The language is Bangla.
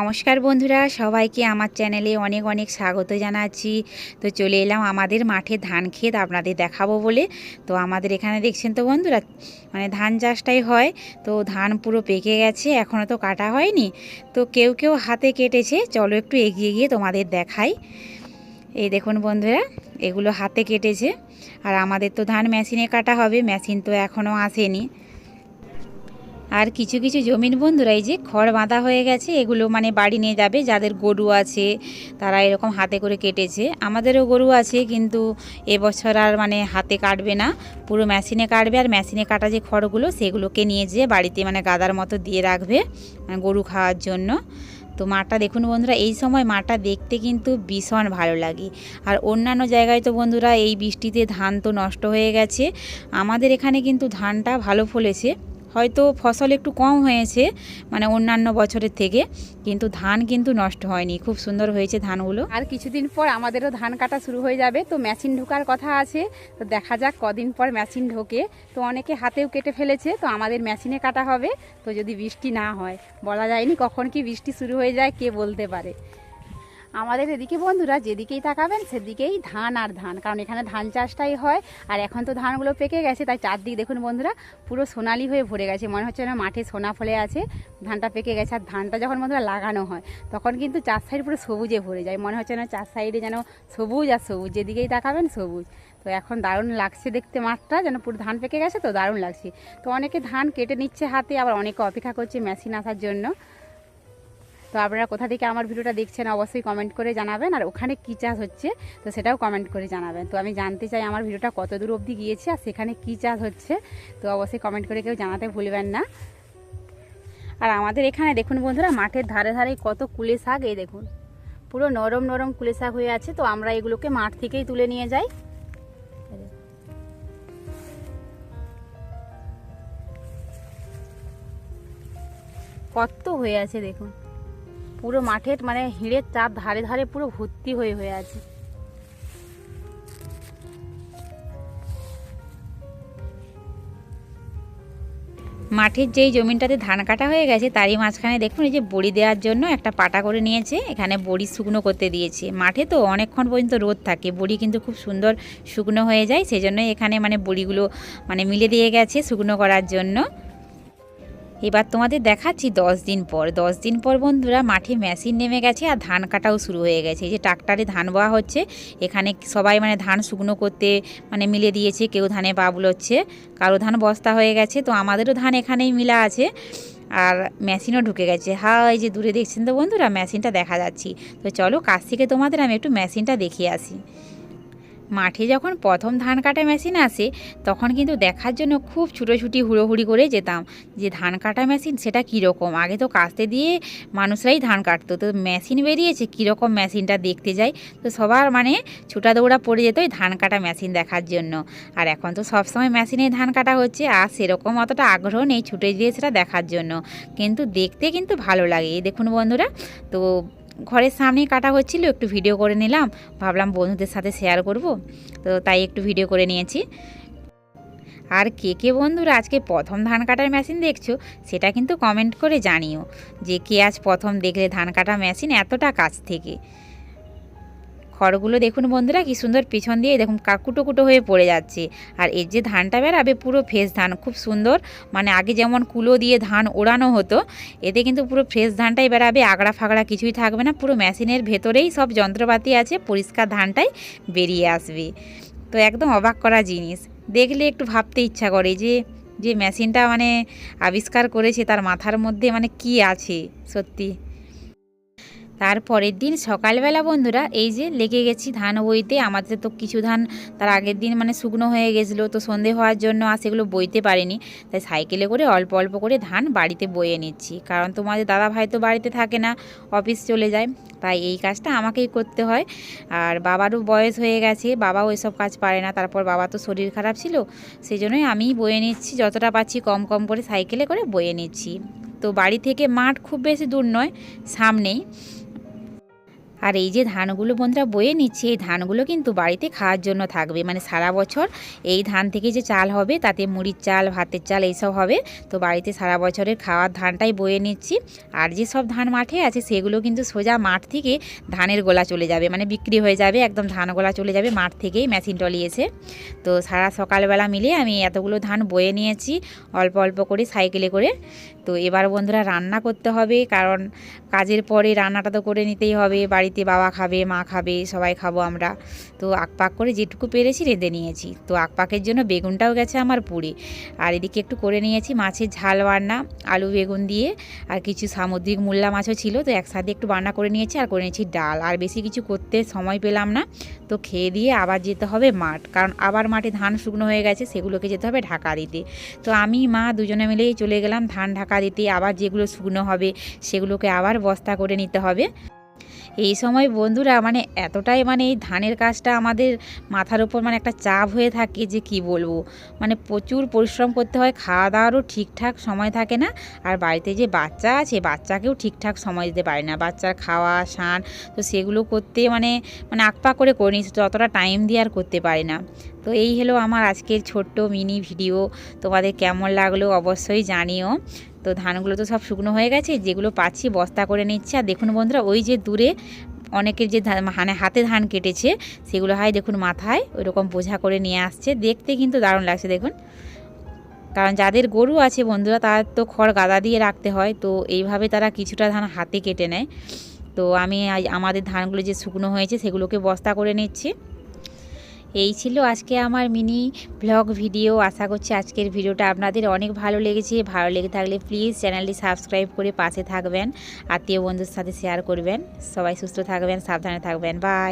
নমস্কার বন্ধুরা, সবাইকে আমার চ্যানেলে অনেক অনেক স্বাগত জানাচ্ছি। তো চলে এলাম আমাদের মাঠে ধান ক্ষেত আপনাদের দেখাবো বলে। তো আমাদের এখানে দেখছেন তো বন্ধুরা, মানে ধান চাষটাই হয়। তো ধান পুরো পেকে গেছে, এখনও তো কাটা হয়নি। তো কেউ কেউ হাতে কেটেছে, চলো একটু এগিয়ে গিয়ে তোমাদের দেখাই। এই দেখুন বন্ধুরা, এগুলো হাতে কেটেছে। আর আমাদের তো ধান মেশিনে কাটা হবে, মেশিন তো এখনও আসেনি। আর কিছু কিছু জমির বন্ধুরা এই যে খড় বাঁধা হয়ে গেছে, এগুলো মানে বাড়ি নিয়ে যাবে। যাদের গরু আছে তারা এরকম হাতে করে কেটেছে। আমাদেরও গরু আছে, কিন্তু এবছর আর মানে হাতে কাটবে না, পুরো মেশিনে কাটবে। আর মেশিনে কাটা যে খড়গুলো সেগুলোকে নিয়ে যেয়ে বাড়িতে মানে গাদার মতো দিয়ে রাখবে গরু খাওয়ার জন্য। তো মাঠটা দেখুন বন্ধুরা, এই সময় মাঠটা দেখতে কিন্তু ভীষণ ভালো লাগে। আর অন্যান্য জায়গায় তো বন্ধুরা এই বৃষ্টিতে ধান তো নষ্ট হয়ে গেছে, আমাদের এখানে কিন্তু ধানটা ভালো ফলেছে। হয়তো ফসল একটু কম হয়েছে মানে অন্যান্য বছরের থেকে, কিন্তু ধান কিন্তু নষ্ট হয়নি, খুব সুন্দর হয়েছে ধানগুলো। আর কিছুদিন পর আমাদেরও ধান কাটা শুরু হয়ে যাবে, তো মেশিন ঢোকার কথা আছে। তো দেখা যাক কদিন পর মেশিন ঢোকে। তো অনেকে হাতেও কেটে ফেলেছে, তো আমাদের মেশিনে কাটা হবে। তো যদি বৃষ্টি না হয়, বলা যায়নি কখন কি বৃষ্টি শুরু হয়ে যায়, কে বলতে পারে। আমাদের এদিকে বন্ধুরা যেদিকেই তাকাবেন সেদিকেই ধান আর ধান, কারণ এখানে ধান চাষটাই হয়। আর এখন তো ধানগুলো পেকে গেছে, তাই চারদিক দেখুন বন্ধুরা পুরো সোনালি হয়ে ভরে গেছে, মনে হচ্ছে না মাঠে সোনা ফলে আছে। ধানটা পেকে গেছে। আর ধানটা যখন বন্ধুরা লাগানো হয় তখন কিন্তু চার সাইড পুরো সবুজে ভরে যায়, মনে হচ্ছে না চার সাইডে যেন সবুজ আর সবুজ, যেদিকেই তাকাবেন সবুজ। তো এখন দারুণ লাগছে দেখতে মাঠটা, যেন পুরো ধান পেকে গেছে, তো দারুণ লাগছে। তো অনেকে ধান কেটে নিচ্ছে হাতে, আবার অনেকে অপেক্ষা করছে মেশিন আসার জন্য। তো আপনারা কোথা থেকে আমার ভিডিওটা দেখছেন অবশ্যই কমেন্ট করে জানাবেন। আর ওখানে কী চাষ হচ্ছে তো সেটাও কমেন্ট করে জানাবেন। তো আমি জানতে চাই আমার ভিডিওটা কত দূর অবধি গিয়েছে আর সেখানে কী চাষ হচ্ছে। তো অবশ্যই কমেন্ট করে কেউ জানাতে ভুলবেন না। আর আমাদের এখানে দেখুন বন্ধুরা, মাঠের ধারে ধারে কত কুলে শাক, এই দেখুন পুরো নরম নরম কুলে শাক হয়ে আছে। তো আমরা এগুলোকে মাঠ থেকেই তুলে নিয়ে যাই। কত হয়ে আছে দেখুন, পুরো মাঠের মানে হিড়ের চার ধারে ধারে পুরো ভর্তি হয়ে আছে। মাঠের যেই জমিটাতে ধান কাটা হয়ে গেছে তারই মাঝখানে দেখুন এই যে বড়ি দেওয়ার জন্য একটা পাটা করে নিয়েছে, এখানে বড়ি শুকনো করতে দিয়েছে। মাঠে তো অনেকক্ষণ পর্যন্ত রোদ থাকে, বড়ি কিন্তু খুব সুন্দর শুকনো হয়ে যায়, সেই জন্য এখানে মানে বড়িগুলো মানে মিলে দিয়ে গেছে শুকনো করার জন্য। এবার তোমাদের দেখাচ্ছি 10 দিন পর বন্ধুরা মাঠে মেশিন নেমে গেছে আর ধান কাটাও শুরু হয়ে গেছে। এই যে ট্রাক্টরে ধান বোয়া হচ্ছে, এখানে সবাই মানে ধান শুকনো করতে মানে মিলে দিয়েছে। কেউ ধানে পা বুলোচ্ছে, কারো ধান বস্তা হয়ে গেছে। তো আমাদেরও ধান এখানেই মিলা আছে, আর মেশিনও ঢুকে গেছে। এই যে দূরে দেখছেন তো বন্ধুরা, মেশিনটা দেখা যাচ্ছি। তো চলো কাছ থেকে তোমাদের আমি একটু মেশিনটা দেখিয়ে আসি। মাঠে যখন প্রথম ধান কাটা মেশিন আসে তখন কিন্তু দেখার জন্য খুব ছুটোছুটি হুড়োহুড়ি করে যেতাম যে ধান কাটা মেশিন সেটা কীরকম। আগে তো কাস্তে দিয়ে মানুষরাই ধান কাটতো, তো মেশিন বেরিয়েছে কীরকম মেশিনটা দেখতে যাই। তো সবার মানে ছুটা দৌড়া পড়ে যেত ওই ধান কাটা মেশিন দেখার জন্য। আর এখন তো সবসময় মেশিনে ধান কাটা হচ্ছে, আর সেরকম অতটা আগ্রহ নেই ছুটে গিয়ে সেটা দেখার জন্য, কিন্তু দেখতে কিন্তু ভালো লাগে। এই দেখুন বন্ধুরা, তো ঘরের সামনেই কাটা হচ্ছিল, একটু ভিডিও করে নিলাম, ভাবলাম বন্ধুদের সাথে শেয়ার করব, তো তাই একটু ভিডিও করে নিয়েছি। আর কে কে বন্ধুরা আজকে প্রথম ধান কাটার মেশিন দেখছো সেটা কিন্তু কমেন্ট করে জানিও, যে কে আজ প্রথম দেখলে ধান কাটা মেশিন এতটা কাছ থেকে। খড়গুলো দেখুন বন্ধুরা কি সুন্দর পিছন দিয়ে দেখুন কুটো কুটো হয়ে পড়ে যাচ্ছে। আর এর যে ধানটা বেরাবে পুরো ফ্রেশ ধান, খুব সুন্দর। মানে আগে যেমন কুলো দিয়ে ধান ওড়ানো হতো, এতে কিন্তু পুরো ফ্রেশ ধানটাই বেরাবে, আগড়া ফাগড়া কিছুই থাকবে না, পুরো মেশিনের ভেতরেই সব যন্ত্রপাতি আছে, পরিষ্কার ধানটাই বেরিয়ে আসবে। তো একদম অবাক করা জিনিস, দেখলে একটু ভাবতে ইচ্ছা করে যে যে মেশিনটা মানে আবিষ্কার করেছে তার মাথার মধ্যে মানে কি আছে সত্যি। তারপরের দিন সকালবেলা বন্ধুরা এই যে লেগে গেছি ধান বইতে। আমাদের তো কিছু ধান তার আগের দিন মানে শুকনো হয়ে গেছিলো, তো সন্ধে হওয়ার জন্য আর সেগুলো বইতে পারিনি, তাই সাইকেলে করে অল্প অল্প করে ধান বাড়িতে বয়ে নিচ্ছি। কারণ তোমাদের দাদা ভাই তো বাড়িতে থাকে না, অফিস চলে যায়, তাই এই কাজটা আমাকেই করতে হয়। আর বাবারও বয়স হয়ে গেছে, বাবাও এসব কাজ পারে না, তারপর বাবা তো শরীর খারাপ ছিল, সেই জন্যই আমিই বয়ে নিচ্ছি, যতটা পাচ্ছি কম কম করে সাইকেলে করে বয়ে নিচ্ছি। তো বাড়ি থেকে মাঠ খুব বেশি দূর নয়, সামনেই। আর এই যে ধানগুলো বন্ধুরা বয়ে নিচ্ছে, এই ধানগুলো কিন্তু বাড়িতে খাওয়ার জন্য থাকবে, মানে সারা বছর এই ধান থেকে যে চাল হবে তাতে মুড়ির চাল, ভাতের চাল এইসব হবে। তো বাড়িতে সারা বছরের খাওয়ার ধানটাই বয়ে নিচ্ছি। আর যে সব ধান মাঠে আছে সেগুলো কিন্তু সোজা মাঠ থেকে ধানের গোলা চলে যাবে, মানে বিক্রি হয়ে যাবে, একদম ধান গোলা চলে যাবে মাঠ থেকেই মেশিন টলিয়েছে। তো সারা সকালবেলা মিলে আমি এতগুলো ধান বয়ে নিয়েছি অল্প অল্প করে সাইকেলে করে। তো এবার বন্ধুরা রান্না করতে হবে, কারণ কাজের পরে রান্নাটা তো করে নিতেই হবে। বাড়িতে বাবা খাবে, মা খাবে, সবাই খাবো আমরা। তো আকপাক করে যেটুকু পেরেছি রেঁধে নিয়েছি। তো আকপাকের জন্য বেগুনটাও গেছে আমার পুড়ে। আর এদিকে একটু করে নিয়েছি মাছের ঝাল বান্না, আলু বেগুন দিয়ে, আর কিছু সামুদ্রিক মূল্লা মাছও ছিল, তো একসাথে একটু বান্না করে নিয়েছি। আর করে নিয়েছি ডাল। আর বেশি কিছু করতে সময় পেলাম না, তো খেয়ে দিয়ে আবার যেতে হবে মাঠ, কারণ আবার মাঠে ধান শুকনো হয়ে গেছে, সেগুলোকে যেতে হবে ঢাকা দিতে। তো আমি মা দুজনে মিলেই চলে গেলাম ধান ঢাকা দিতে। আবার যেগুলো শুকনো হবে সেগুলোকে আবার বস্তা করে নিতে হবে। এই সময় বন্ধুরা মানে এতটাই মানে এই ধানের কাজটা আমাদের মাথার উপর মানে একটা চাপ হয়ে থাকে যে কি বলবো, মানে প্রচুর পরিশ্রম করতে হয়, খাওয়া দাওয়ারও ঠিকঠাক সময় থাকে না। আর বাড়িতে যে বাচ্চা আছে, বাচ্চাকেও ঠিকঠাক সময় দিতে পারি না, বাচ্চার খাওয়া স্নান, তো সেগুলো করতে মানে আকপাক করে করি, ততটা টাইম দিয়ে আর করতে পারি না। তো এই হলো আমার আজকের ছোট্ট মিনি ভিডিও। তোমাদের কেমন লাগলো অবশ্যই জানিও। তো ধানগুলো তো সব শুকনো হয়ে গেছে, যেগুলো পাচ্ছি বস্তা করে নিচ্ছে। আর দেখুন বন্ধুরা ওই যে দূরে অনেকের যে হাতে ধান কেটেছে সেগুলো হয় দেখুন মাথায় ওইরকম বোঝা করে নিয়ে আসছে, দেখতে কিন্তু দারুণ লাগছে দেখুন। কারণ যাদের গরু আছে বন্ধুরা তার তো খড় গাদা দিয়ে রাখতে হয়, তো এইভাবে তারা কিছুটা ধান হাতে কেটে নেয়। তো আমি আমাদের ধানগুলো যে শুকনো হয়েছে সেগুলোকে বস্তা করে নিচ্ছি। এই ছিল আজকে আমার মিনি ব্লগ ভিডিও। আশা করছি আজকের ভিডিওটা আপনাদের অনেক ভালো লেগেছে। ভালো লেগে থাকলে প্লিজ চ্যানেলটি সাবস্ক্রাইব করে পাশে থাকবেন, আত্মীয় বন্ধুর সাথে শেয়ার করবেন। সবাই সুস্থ থাকবেন, সাবধানে থাকবেন, বাই।